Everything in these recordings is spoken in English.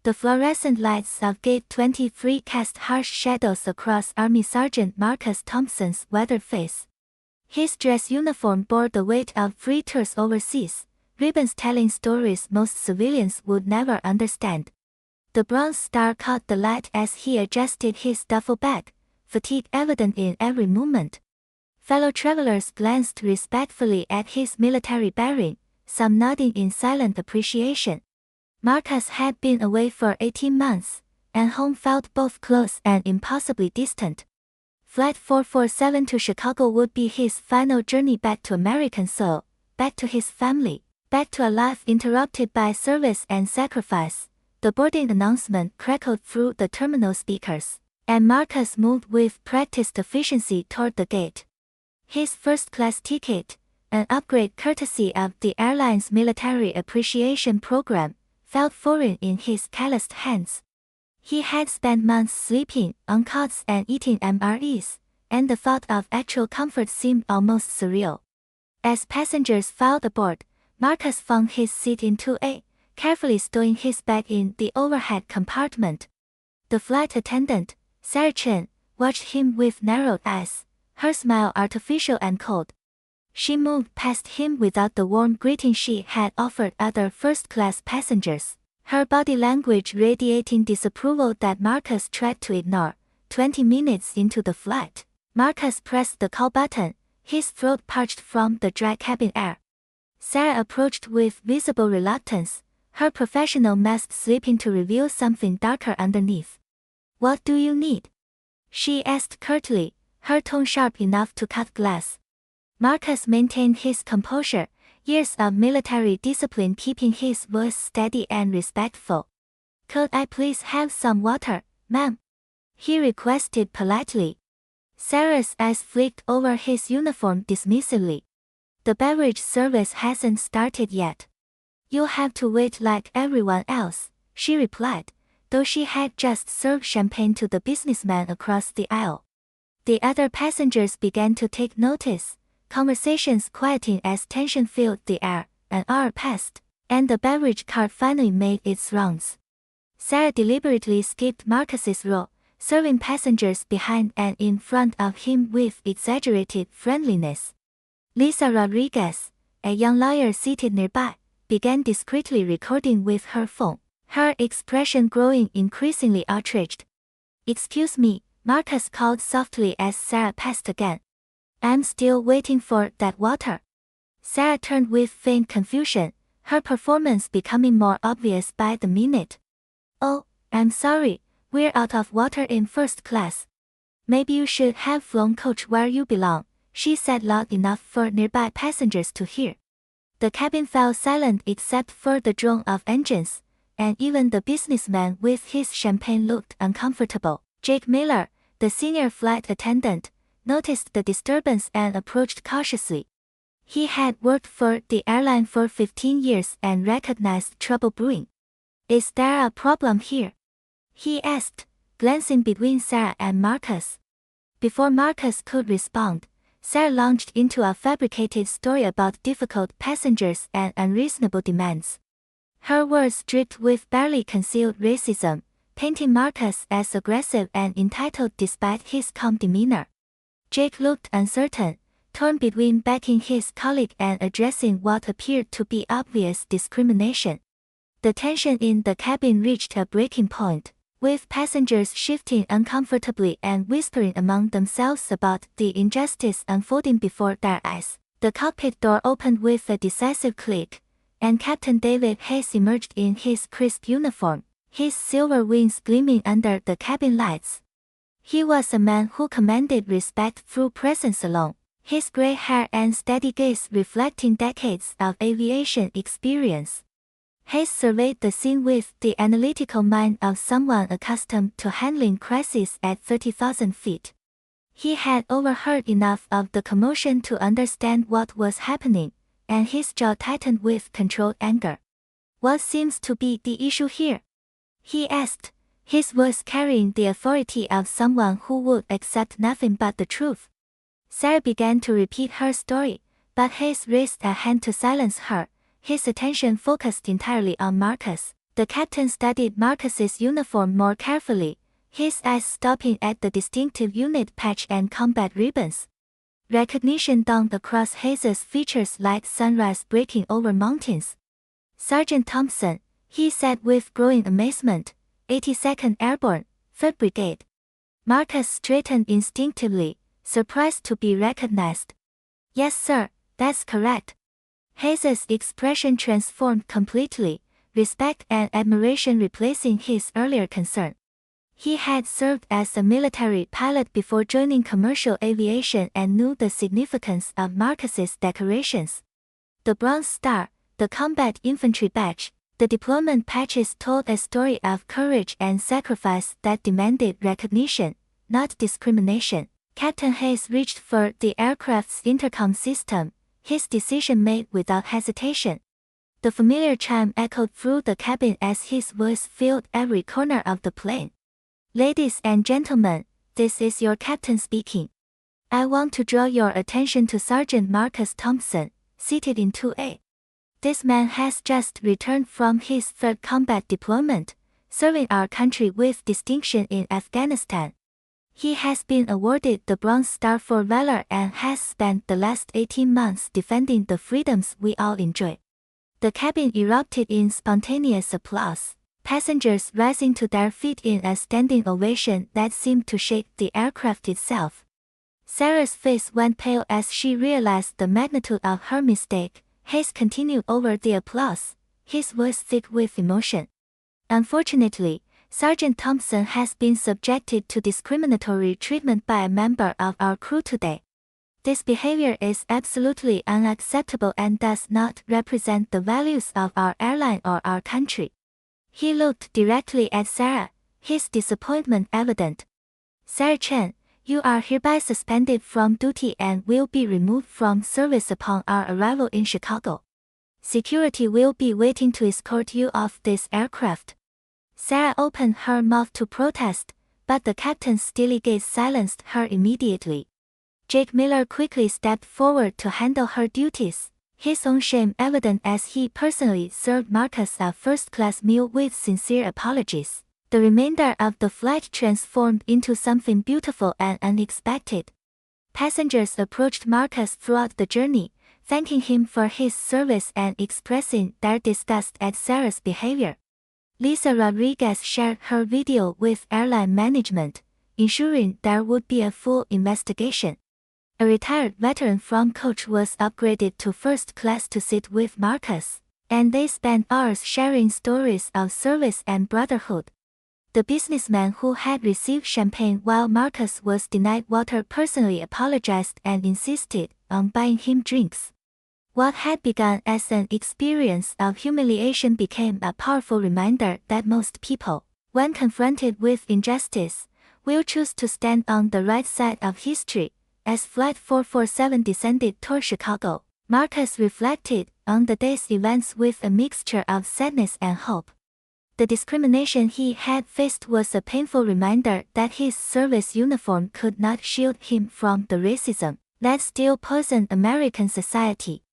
The fluorescent lights of Gate 23 cast harsh shadows across Army Sergeant Marcus Thompson's weathered face. His dress uniform bore the weight of 3 tours overseas, ribbons telling stories most civilians would never understand. The Bronze Star caught the light as he adjusted his duffel bag, fatigue evident in every movement. Fellow travelers glanced respectfully at his military bearing, some nodding in silent appreciation. Marcus had been away for 18 months, and home felt both close and impossibly distant. Flight 447 to Chicago would be his final journey back to American soil, back to his family, back to a life interrupted by service and sacrifice. The boarding announcement crackled through the terminal speakers, and Marcus moved with practiced efficiency toward the gate. His first-class ticket, an upgrade courtesy of the airline's military appreciation program, felt foreign in his calloused hands. He had spent months sleeping on cots and eating MREs, and the thought of actual comfort seemed almost surreal. As passengers filed aboard, Marcus found his seat in 2A, carefully stowing his bag in the overhead compartment. The flight attendant, Sarah Chen, watched him with narrowed eyes, her smile artificial and cold. She moved past him without the warm greeting she had offered other first-class passengers, her body language radiating disapproval that Marcus tried to ignore. 20 minutes into the flight, Marcus pressed the call button, his throat parched from the dry cabin air. Sarah approached with visible reluctance, her professional mask slipping to reveal something darker underneath. "What do you need?" she asked curtly, her tone sharp enough to cut glass. Marcus maintained his composure, years of military discipline keeping his voice steady and respectful. "Could I please have some water, ma'am?" he requested politely. Sarah's eyes flicked over his uniform dismissively. "The beverage service hasn't started yet. You'll have to wait like everyone else," she replied, though she had just served champagne to the businessman across the aisle. The other passengers began to take notice, conversations quieting as tension filled the air. An hour passed, and the beverage cart finally made its rounds. Sarah deliberately skipped Marcus's row, serving passengers behind and in front of him with exaggerated friendliness. Lisa Rodriguez, a young lawyer seated nearby, began discreetly recording with her phone, her expression growing increasingly outraged. "Excuse me," Marcus called softly as Sarah passed again. "I'm still waiting for that water." Sarah turned with faint confusion, her performance becoming more obvious by the minute. "Oh, I'm sorry, we're out of water in first class. Maybe you should have flown coach where you belong," she said loud enough for nearby passengers to hear. The cabin fell silent except for the drone of engines, and even the businessman with his champagne looked uncomfortable. Jake Miller, the senior flight attendant, noticed the disturbance and approached cautiously. He had worked for the airline for 15 years and recognized trouble brewing. "Is there a problem here?" he asked, glancing between Sarah and Marcus. Before Marcus could respond, Sarah launched into a fabricated story about difficult passengers and unreasonable demands. Her words dripped with barely concealed racism, painting Marcus as aggressive and entitled despite his calm demeanor. Jake looked uncertain, torn between backing his colleague and addressing what appeared to be obvious discrimination. The tension in the cabin reached a breaking point, with passengers shifting uncomfortably and whispering among themselves about the injustice unfolding before their eyes. The cockpit door opened with a decisive click, and Captain David Hayes emerged in his crisp uniform, his silver wings gleaming under the cabin lights. He was a man who commanded respect through presence alone, his gray hair and steady gaze reflecting decades of aviation experience. Hayes surveyed the scene with the analytical mind of someone accustomed to handling crises at 30,000 feet. He had overheard enough of the commotion to understand what was happening, and his jaw tightened with controlled anger. "What seems to be the issue here?" he asked, his voice carrying the authority of someone who would accept nothing but the truth. Sarah began to repeat her story, but Hayes raised a hand to silence her, his attention focused entirely on Marcus. The captain studied Marcus's uniform more carefully, his eyes stopping at the distinctive unit patch and combat ribbons. Recognition dawned across Hayes's features like sunrise breaking over mountains. "Sergeant Thompson," he said with growing amazement, "82nd Airborne, 3rd Brigade." Marcus straightened instinctively, surprised to be recognized. "Yes, sir, that's correct." Hayes's expression transformed completely, respect and admiration replacing his earlier concern. He had served as a military pilot before joining commercial aviation and knew the significance of Marcus's decorations. The Bronze Star, the Combat Infantry Badge, the deployment patches told a story of courage and sacrifice that demanded recognition, not discrimination. Captain Hayes reached for the aircraft's intercom system, his decision made without hesitation. The familiar chime echoed through the cabin as his voice filled every corner of the plane. "Ladies and gentlemen, this is your captain speaking. I want to draw your attention to Sergeant Marcus Thompson, seated in 2A. This man has just returned from his 3rd combat deployment, serving our country with distinction in Afghanistan. He has been awarded the Bronze Star for valor and has spent the last 18 months defending the freedoms we all enjoy." The cabin erupted in spontaneous applause, passengers rising to their feet in a standing ovation that seemed to shake the aircraft itself. Sarah's face went pale as she realized the magnitude of her mistake. Hayes continued over the applause, his voice thick with emotion. "Unfortunately, Sergeant Thompson has been subjected to discriminatory treatment by a member of our crew today. This behavior is absolutely unacceptable and does not represent the values of our airline or our country." He looked directly at Sarah, his disappointment evident. "Sarah Chen, you are hereby suspended from duty and will be removed from service upon our arrival in Chicago. Security will be waiting to escort you off this aircraft." Sarah opened her mouth to protest, but the captain's steely gaze silenced her immediately. Jake Miller quickly stepped forward to handle her duties, his own shame evident as he personally served Marcus a first-class meal with sincere apologies. The remainder of the flight transformed into something beautiful and unexpected. Passengers approached Marcus throughout the journey, thanking him for his service and expressing their disgust at Sarah's behavior. Lisa Rodriguez shared her video with airline management, ensuring there would be a full investigation. A retired veteran from coach was upgraded to 1st class to sit with Marcus, and they spent hours sharing stories of service and brotherhood. The businessman who had received champagne while Marcus was denied water personally apologized and insisted on buying him drinks. What had begun as an experience of humiliation became a powerful reminder that most people, when confronted with injustice, will choose to stand on the right side of history. As Flight 447 descended toward Chicago, Marcus reflected on the day's events with a mixture of sadness and hope. The discrimination he had faced was a painful reminder that his service uniform could not shield him from the racism that still poisoned American society.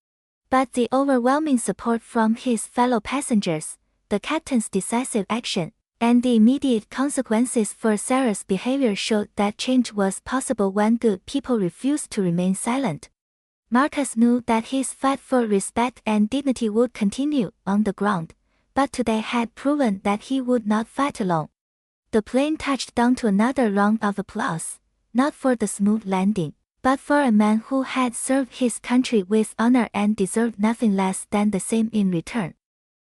But the overwhelming support from his fellow passengers, the captain's decisive action, and the immediate consequences for Sarah's behavior showed that change was possible when good people refused to remain silent. Marcus knew that his fight for respect and dignity would continue on the ground, but today had proven that he would not fight alone. The plane touched down to another round of applause, not for the smooth landing, but for a man who had served his country with honor and deserved nothing less than the same in return.